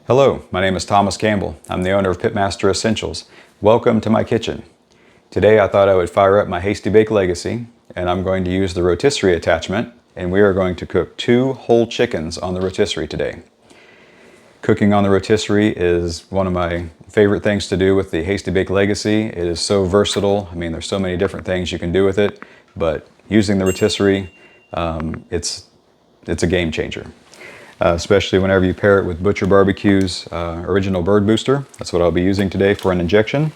Hello, my name is Thomas Campbell. I'm the owner of Pitmaster Essentials. Welcome to my kitchen. Today I thought I would fire up my Hasty Bake Legacy, and I'm going to use the rotisserie attachment, and we are going to cook 2 whole chickens on the rotisserie today. Cooking on the rotisserie is one of my favorite things to do with the Hasty Bake Legacy. It is so versatile. I mean, there's so many different things you can do with it, but using the rotisserie, it's a game changer. Especially whenever you pair it with Butcher BBQ's original Bird Booster. That's what I'll be using today for an injection.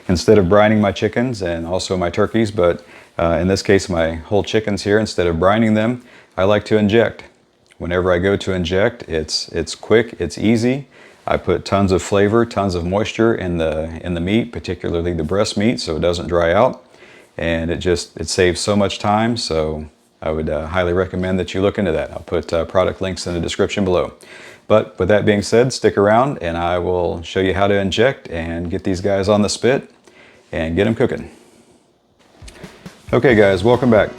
Instead of brining my chickens and also my turkeys, but in this case my whole chickens here, instead of brining them, I like to inject. Whenever I go to inject, it's quick, it's easy. I put tons of flavor, tons of moisture in the meat, particularly the breast meat, so it doesn't dry out. And it saves so much time, so I would highly recommend that you look into that. I'll put product links in the description below. But with that being said, stick around and I will show you how to inject and get these guys on the spit and get them cooking. Okay guys, welcome back.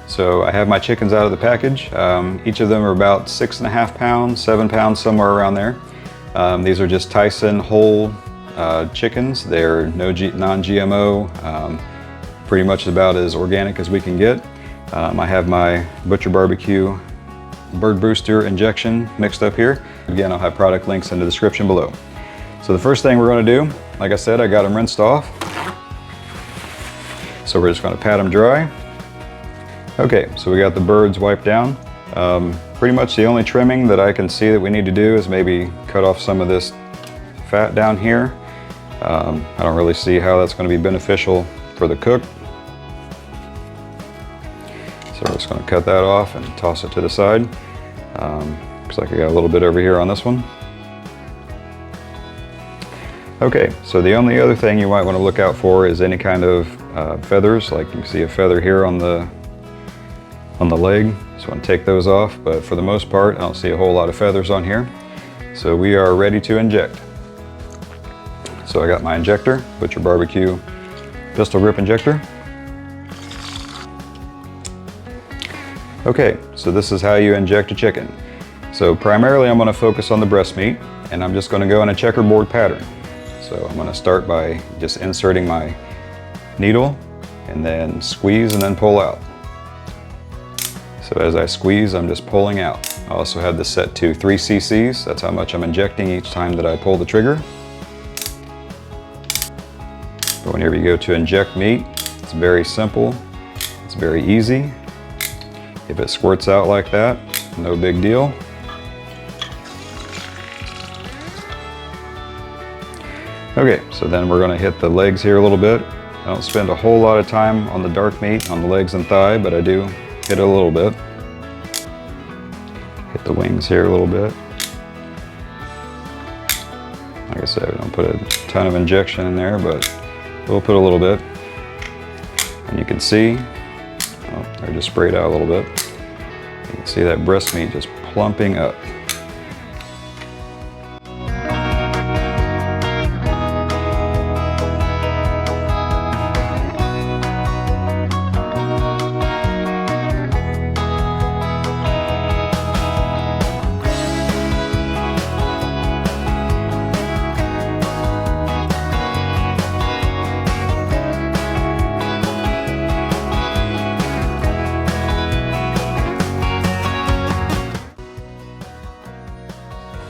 So I have my chickens out of the package. Each of them are about 6.5 pounds, 7 pounds, somewhere around there. These are just Tyson whole chickens. They're non-GMO, pretty much about as organic as we can get. I have my Butcher BBQ Bird Booster injection mixed up here. Again, I'll have product links in the description below. So the first thing we're going to do, like I said, I got them rinsed off. So we're just going to pat them dry. Okay, so we got the birds wiped down. Pretty much the only trimming that I can see that we need to do is maybe cut off some of this fat down here. I don't really see how that's going to be beneficial for the cook. So we're just going to cut that off and toss it to the side. Looks like I got a little bit over here on this one. Okay, so the only other thing you might want to look out for is any kind of feathers. Like you can see a feather here on the leg. Just want to take those off, but for the most part I don't see a whole lot of feathers on here. So we are ready to inject. So I got my injector, Butcher BBQ pistol grip injector. Okay, so this is how you inject a chicken. So primarily I'm going to focus on the breast meat, and I'm just going to go in a checkerboard pattern. So I'm going to start by just inserting my needle and then squeeze and then pull out. So as I squeeze, I'm just pulling out. I also have this set to 3 cc's. That's how much I'm injecting each time that I pull the trigger. But whenever you go to inject meat, it's very simple, it's very easy. If it squirts out like that, no big deal. Okay, so then we're going to hit the legs here a little bit. I don't spend a whole lot of time on the dark meat, on the legs and thigh, but I do hit it a little bit. Hit the wings here a little bit. Like I said, we don't put a ton of injection in there, but we'll put a little bit. And you can see, they're just sprayed out a little bit. You can see that breast meat just plumping up.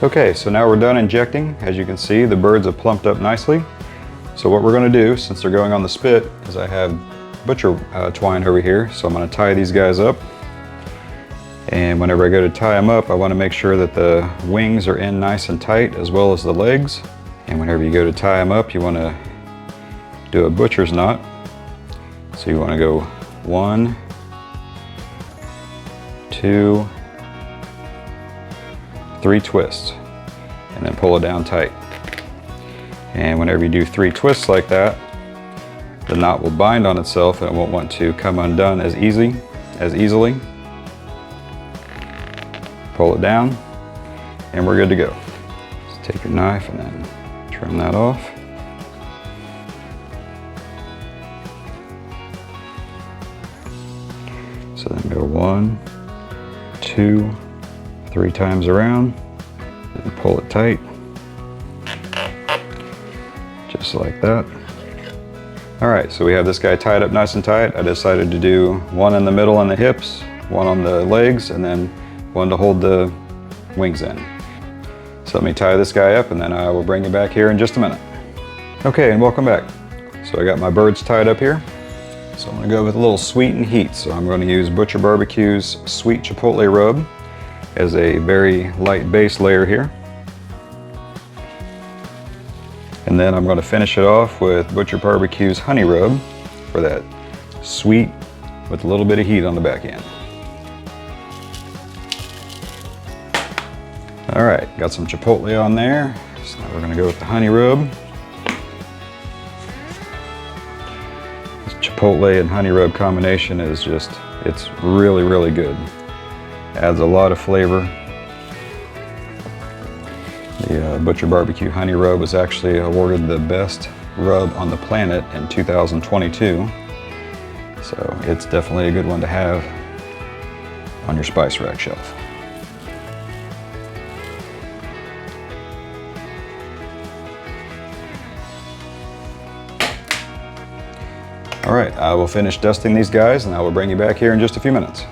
Okay, so now we're done injecting. As you can see, the birds have plumped up nicely. So what we're going to do, since they're going on the spit, is I have butcher twine over here. So I'm going to tie these guys up. And whenever I go to tie them up, I want to make sure that the wings are in nice and tight, as well as the legs. And whenever you go to tie them up, you want to do a butcher's knot. So you want to go 1, 2, 3 twists, and then pull it down tight. And whenever you do 3 twists like that, the knot will bind on itself and it won't want to come undone as easily. Pull it down, and we're good to go. Just take your knife and then trim that off. So then go 1, 2, 3 times around, And pull it tight, just like that. All right, so we have this guy tied up nice and tight. I decided to do one in the middle on the hips, one on the legs, and then one to hold the wings in. So let me tie this guy up and then I will bring you back here in just a minute. Okay, and welcome back. So I got my birds tied up here. So I'm gonna go with a little sweet and heat. So I'm gonna use Butcher BBQ's sweet chipotle rub as a very light base layer here. And then I'm going to finish it off with Butcher BBQ's honey rub for that sweet with a little bit of heat on the back end. All right, got some chipotle on there. So now we're going to go with the honey rub. This chipotle and honey rub combination is just, it's really, really good. Adds a lot of flavor. The Butcher BBQ Honey Rub was actually awarded the best rub on the planet in 2022. So it's definitely a good one to have on your spice rack shelf. All right, I will finish dusting these guys and I will bring you back here in just a few minutes.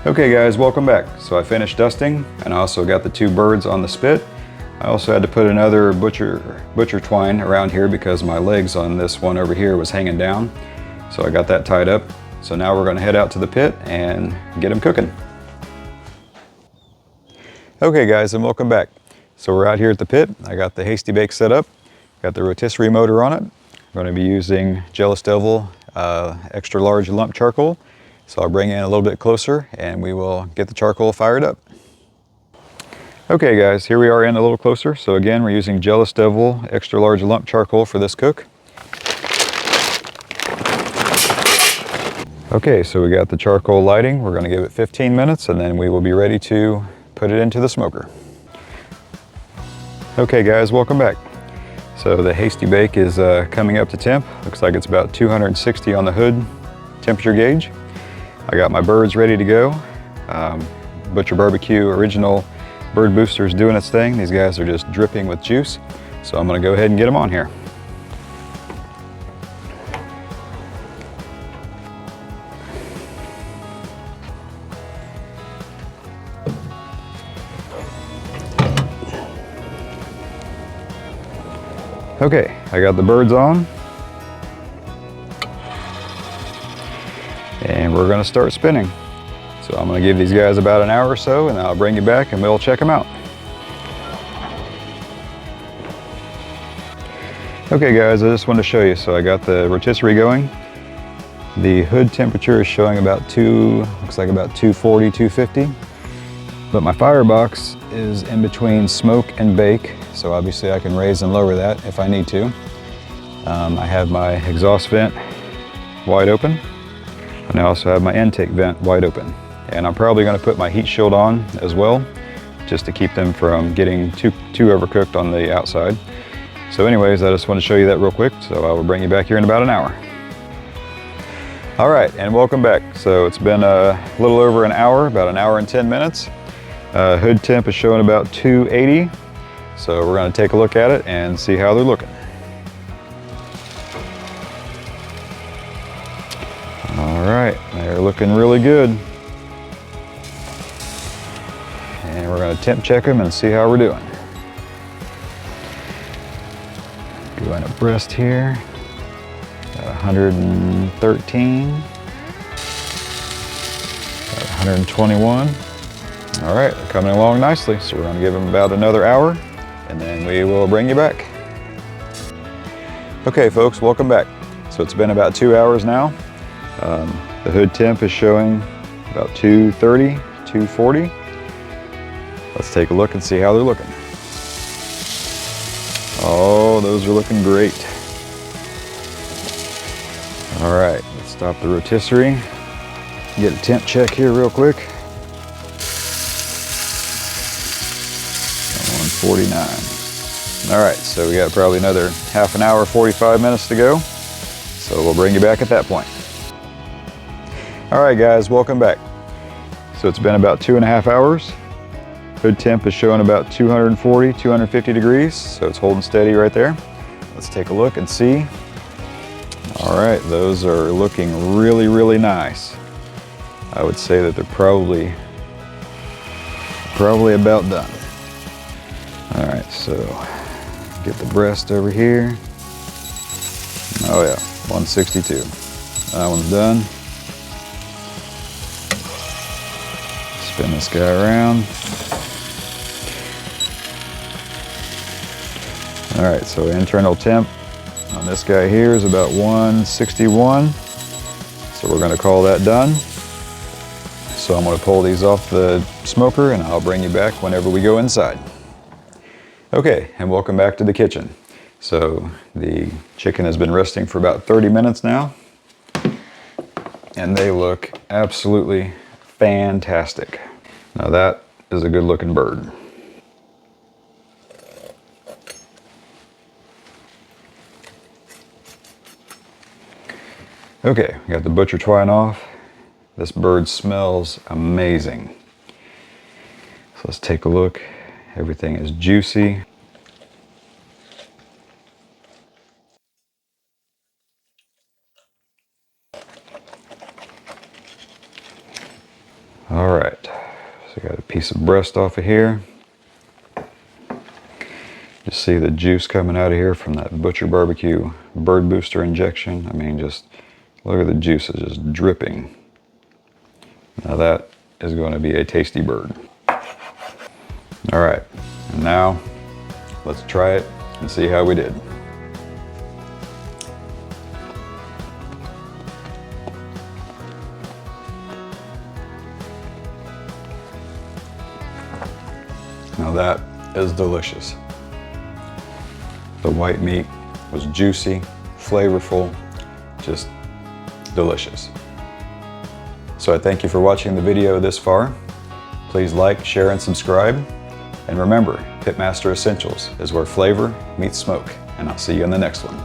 Okay guys, welcome back. So I finished dusting and I also got the two birds on the spit. I also had to put another butcher twine around here because my legs on this one over here was hanging down. So I got that tied up. So now we're gonna head out to the pit and get them cooking. Okay guys, and welcome back. So we're out here at the pit. I got the Hasty Bake set up. Got the rotisserie motor on it. I'm gonna be using Jealous Devil extra large lump charcoal. So I'll bring in a little bit closer and we will get the charcoal fired up. Okay guys, here we are in a little closer. So again, we're using Jealous Devil extra large lump charcoal for this cook. Okay, so we got the charcoal lighting. We're gonna give it 15 minutes and then we will be ready to put it into the smoker. Okay guys, welcome back. So the Hasty Bake is coming up to temp. Looks like it's about 260 on the hood temperature gauge. I got my birds ready to go. Butcher BBQ original Bird Booster is doing its thing. These guys are just dripping with juice. So I'm gonna go ahead and get them on here. Okay, I got the birds on. And we're gonna start spinning. So I'm gonna give these guys about an hour or so and I'll bring you back and we'll check them out. Okay guys, I just wanted to show you. So I got the rotisserie going. The hood temperature is showing about looks like about 240, 250. But my firebox is in between smoke and bake. So obviously I can raise and lower that if I need to. I have my exhaust vent wide open. And I also have my intake vent wide open. And I'm probably gonna put my heat shield on as well, just to keep them from getting too overcooked on the outside. So anyways, I just want to show you that real quick. So I will bring you back here in about an hour. All right, and welcome back. So it's been a little over an hour, about an hour and 10 minutes. Hood temp is showing about 280. So we're gonna take a look at it and see how they're looking. All right, they're looking really good. And we're gonna temp check them and see how we're doing. Doing a breast here, 113, 121. All right, they're coming along nicely. So we're gonna give them about another hour and then we will bring you back. Okay folks, welcome back. So it's been about 2 hours now. The hood temp is showing about 230, 240. Let's take a look and see how they're looking. Oh, those are looking great. All right, let's stop the rotisserie. Get a temp check here real quick. 149. All right, so we got probably another half an hour, 45 minutes to go. So we'll bring you back at that point. All right, guys, welcome back. So it's been about 2.5 hours. Hood temp is showing about 240, 250 degrees. So it's holding steady right there. Let's take a look and see. All right, those are looking really, really nice. I would say that they're probably about done. All right, so get the breast over here. Oh yeah, 162. That one's done. Spin this guy around. All right, so internal temp on this guy here is about 161. So we're gonna call that done. So I'm gonna pull these off the smoker and I'll bring you back whenever we go inside. Okay, and welcome back to the kitchen. So the chicken has been resting for about 30 minutes now. And they look absolutely fantastic. Now that is a good looking bird. Okay, we got the butcher twine off. This bird smells amazing. So let's take a look. Everything is juicy. All right, so I got a piece of breast off of here. Just see the juice coming out of here from that Butcher BBQ Bird Booster injection. I mean, just look at the juices just dripping. Now that is going to be a tasty bird. All right, and now let's try it and see how we did. Now that is delicious. The white meat was juicy, flavorful, just delicious. So I thank you for watching the video this far. Please like, share, and subscribe. And remember, Pitmaster Essentials is where flavor meets smoke. And I'll see you in the next one.